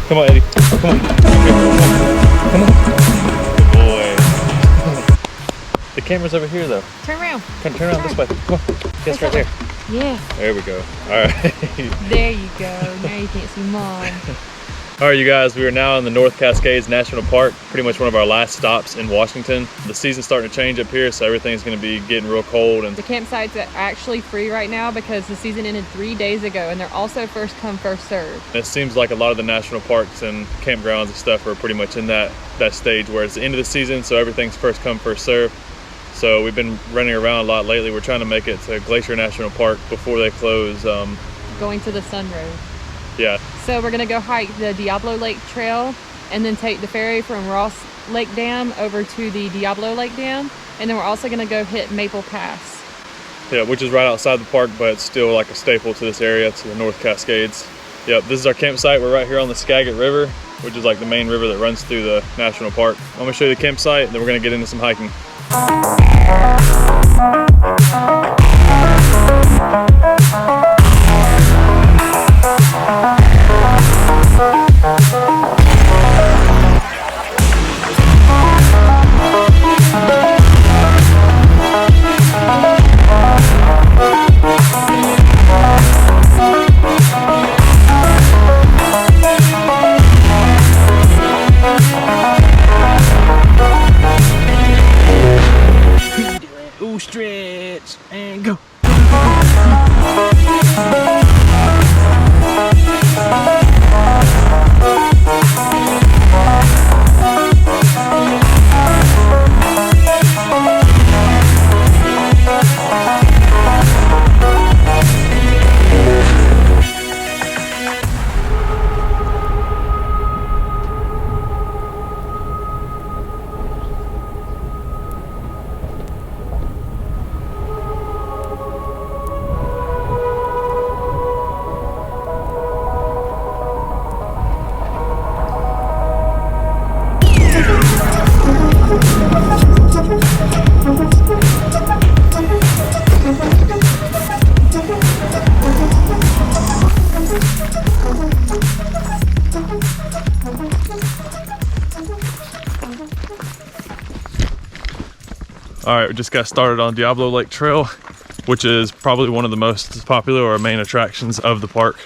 Come on, Eddie. Come on. Come on. Good boy. The camera's over here, though. Turn around. Turn around this way. Come on. Yes, right there. Yeah. There we go. All right. There you go. Now you can't see Mom. All right, you guys, we are now in the North Cascades National Park, pretty much one of our last stops in Washington. The season's starting to change up here, so everything's gonna be getting real cold. And the campsites are actually free right now because the season ended 3 days ago, and they're also first come, first served. it seems like a lot of the national parks and campgrounds and stuff are pretty much in that stage where it's the end of the season, so everything's first come, first served. So we've been running around a lot lately. We're trying to make it to Glacier National Park before they close. Going to the Sun Road. Yeah. So we're gonna go hike the Diablo Lake Trail and then take the ferry from Ross Lake Dam over to the Diablo Lake Dam. And then we're also gonna go hit Maple Pass. Yeah, which is right outside the park, but it's still like a staple to this area, to the North Cascades. Yep, this is our campsite. We're right here on the Skagit River, which is like the main river that runs through the national park. I'm gonna show you the campsite, then we're gonna get into some hiking. Stretch and go. All right, we just got started on Diablo Lake Trail, which is probably one of the most popular or main attractions of the park.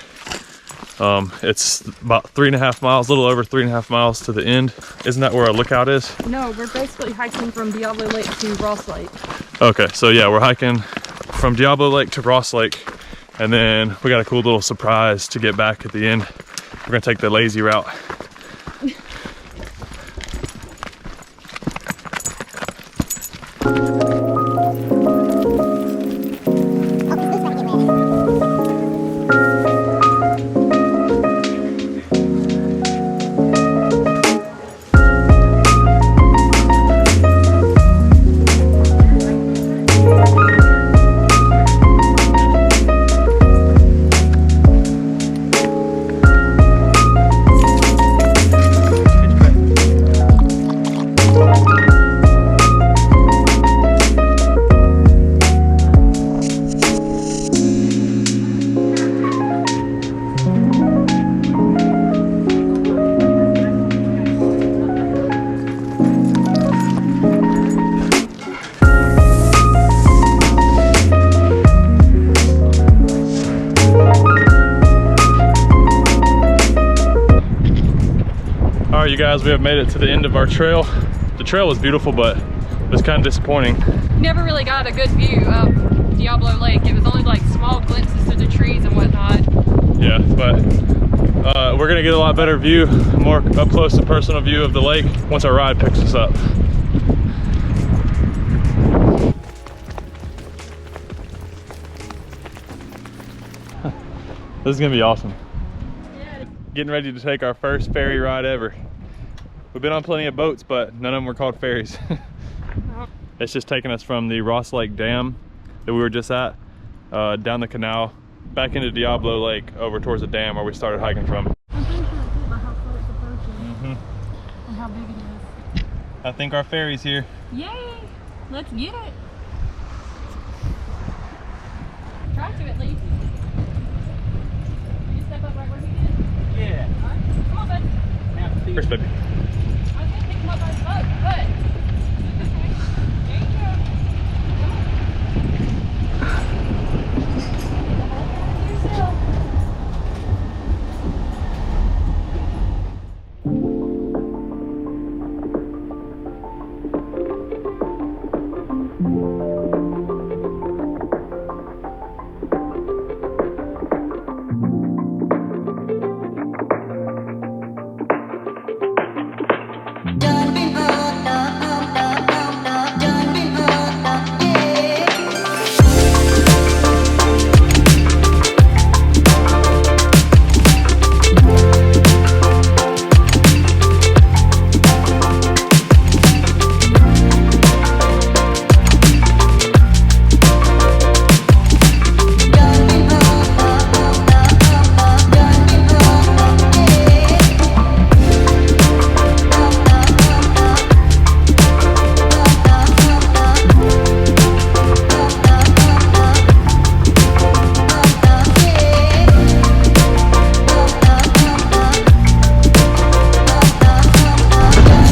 It's about 3.5 miles, a little over 3.5 miles to the end. Isn't that where our lookout is? No, we're basically hiking from Diablo Lake to Ross Lake. Okay, so yeah, we're hiking from Diablo Lake to Ross Lake, and then we got a cool little surprise to get back at the end. We're gonna take the lazy route. All right, you guys, we have made it to the end of our trail. The trail was beautiful, but it was kind of disappointing. Never really got a good view of Diablo Lake. It was only like small glimpses through the trees and whatnot. Yeah, but we're gonna get a lot better view, a more up close and personal view of the lake once our ride picks us up. This is gonna be awesome. Yeah. Getting ready to take our first ferry ride ever. We've been on plenty of boats, but none of them were called ferries. It's just taking us from the Ross Lake Dam that we were just at, down the canal, back into Diablo Lake, over towards the dam where we started hiking from. I'm pretty sure it's about how slow it's approaching and how big it is. I think our ferry's here. Yay! Let's get it. Try to at least. You step up right where he did? Yeah. All right. Come on, bud. First, baby. I was gonna pick him up by his butt, but. There you go.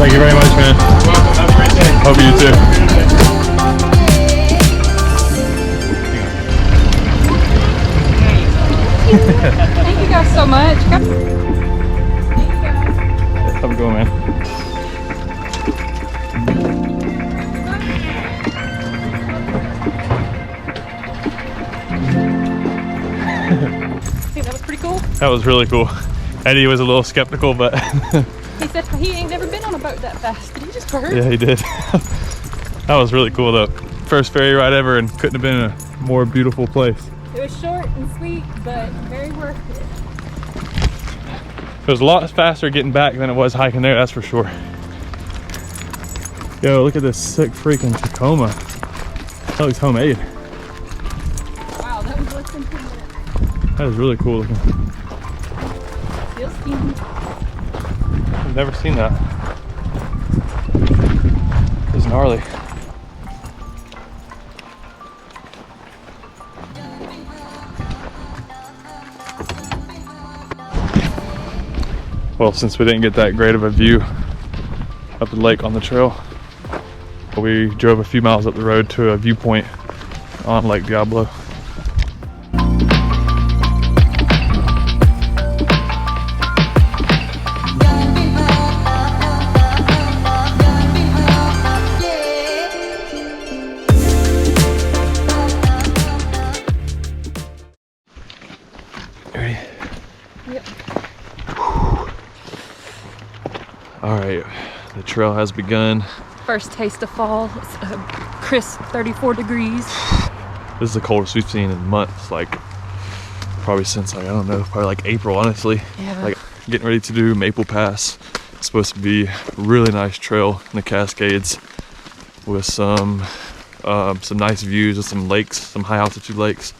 Thank you very much, man. You're welcome. Have a great day. Hope you too. Thank you guys so much. Thank you guys. Have a good one, man. I think that was pretty cool. That was really cool. Eddie was a little skeptical, but He said he ain't never been on a boat that fast. Did he just burp? yeah, he did. That was really cool though. First ferry ride ever, and couldn't have been a more beautiful place. It was short and sweet, but very worth it. It was a lot faster getting back than it was hiking there, that's for sure. Yo, look at this sick freaking Tacoma. That looks homemade. Wow, that was less than 2 minutes. That is really cool looking. Feels steamy. I've never seen that. It's gnarly. Well, since we didn't get that great of a view up the lake on the trail, we drove a few miles up the road to a viewpoint on Lake Diablo. Ready? Yep. All right, the trail has begun. First taste of fall. It's a crisp 34 degrees. This is the coldest we've seen in months, like probably since, like, I don't know, probably like April, honestly. Yeah. Like getting ready to do Maple Pass. It's supposed to be a really nice trail in the Cascades with some nice views of some lakes, some high altitude lakes.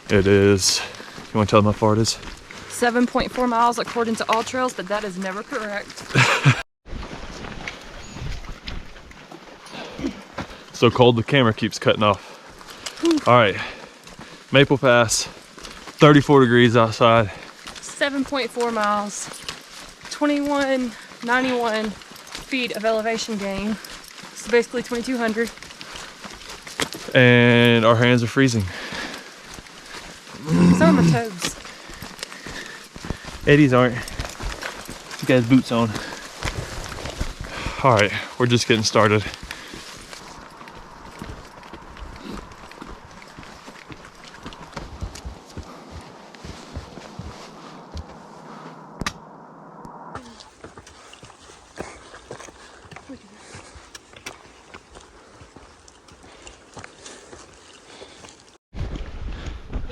It is, you want to tell them how far it is? 7.4 miles according to all trails, but that is never correct. So cold the camera keeps cutting off. All right, Maple Pass, 34 degrees outside. 7.4 miles, 2191 feet of elevation gain. So basically 2,200. And our hands are freezing. Some of my toes. Eddie's aren't. You guys boots on. All right, we're just getting started.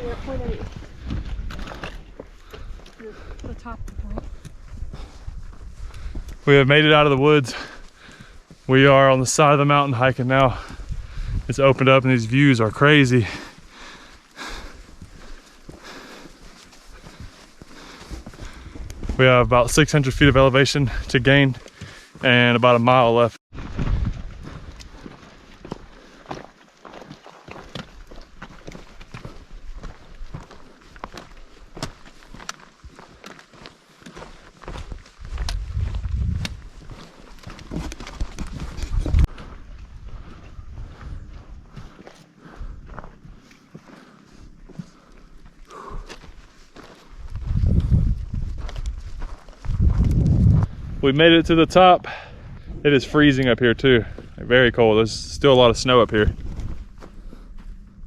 We're at point 8. The top of the point. We have made it out of the woods. We are on the side of the mountain hiking now. It's opened up and these views are crazy. We have about 600 feet of elevation to gain and about a mile left. We made it to the top. It is freezing up here too. Very cold. There's still a lot of snow up here.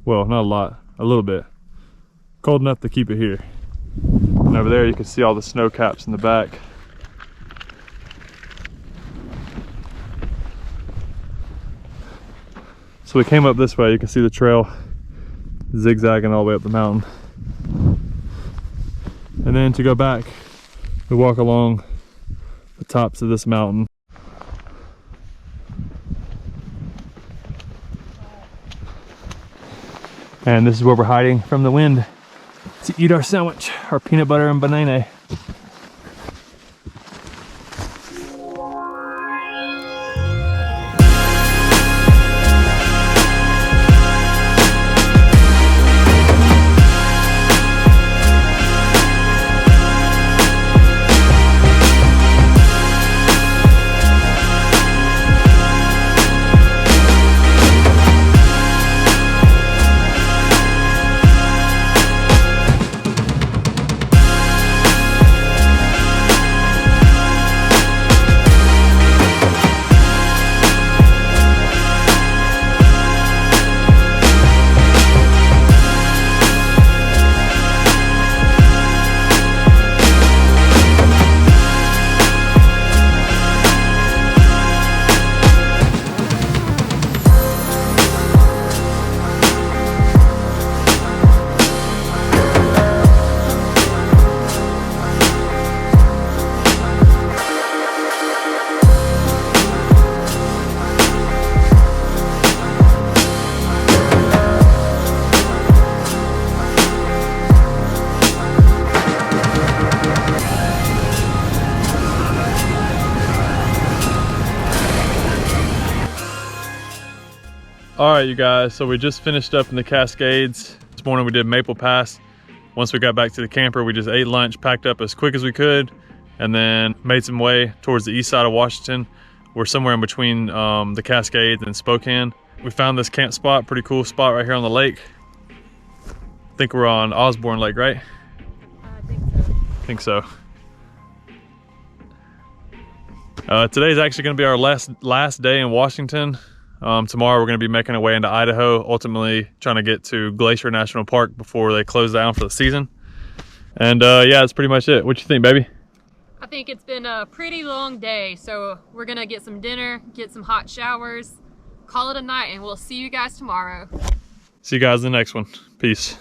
Well, not a lot, a little bit. Cold enough to keep it here. And over there you can see all the snow caps in the back. So we came up this way. You can see the trail zigzagging all the way up the mountain. And then to go back, we walk along the tops of this mountain. And this is where we're hiding from the wind to eat our sandwich, our peanut butter and banana. All right, you guys, so we just finished up in the Cascades. This morning we did Maple Pass. Once we got back to the camper, we just ate lunch, packed up as quick as we could, and then made some way towards the east side of Washington. We're somewhere in between the Cascades and Spokane. We found this camp spot, pretty cool spot right here on the lake. I think we're on Osborne Lake, right? I think so. Today's actually gonna be our last day in Washington. Tomorrow we're going to be making our way into Idaho, ultimately trying to get to Glacier National Park before they close down for the season. And yeah, that's pretty much it. What you think, baby? I think it's been a pretty long day, so we're gonna get some dinner, get some hot showers, call it a night, and we'll see you guys tomorrow. See you guys in the next one. Peace.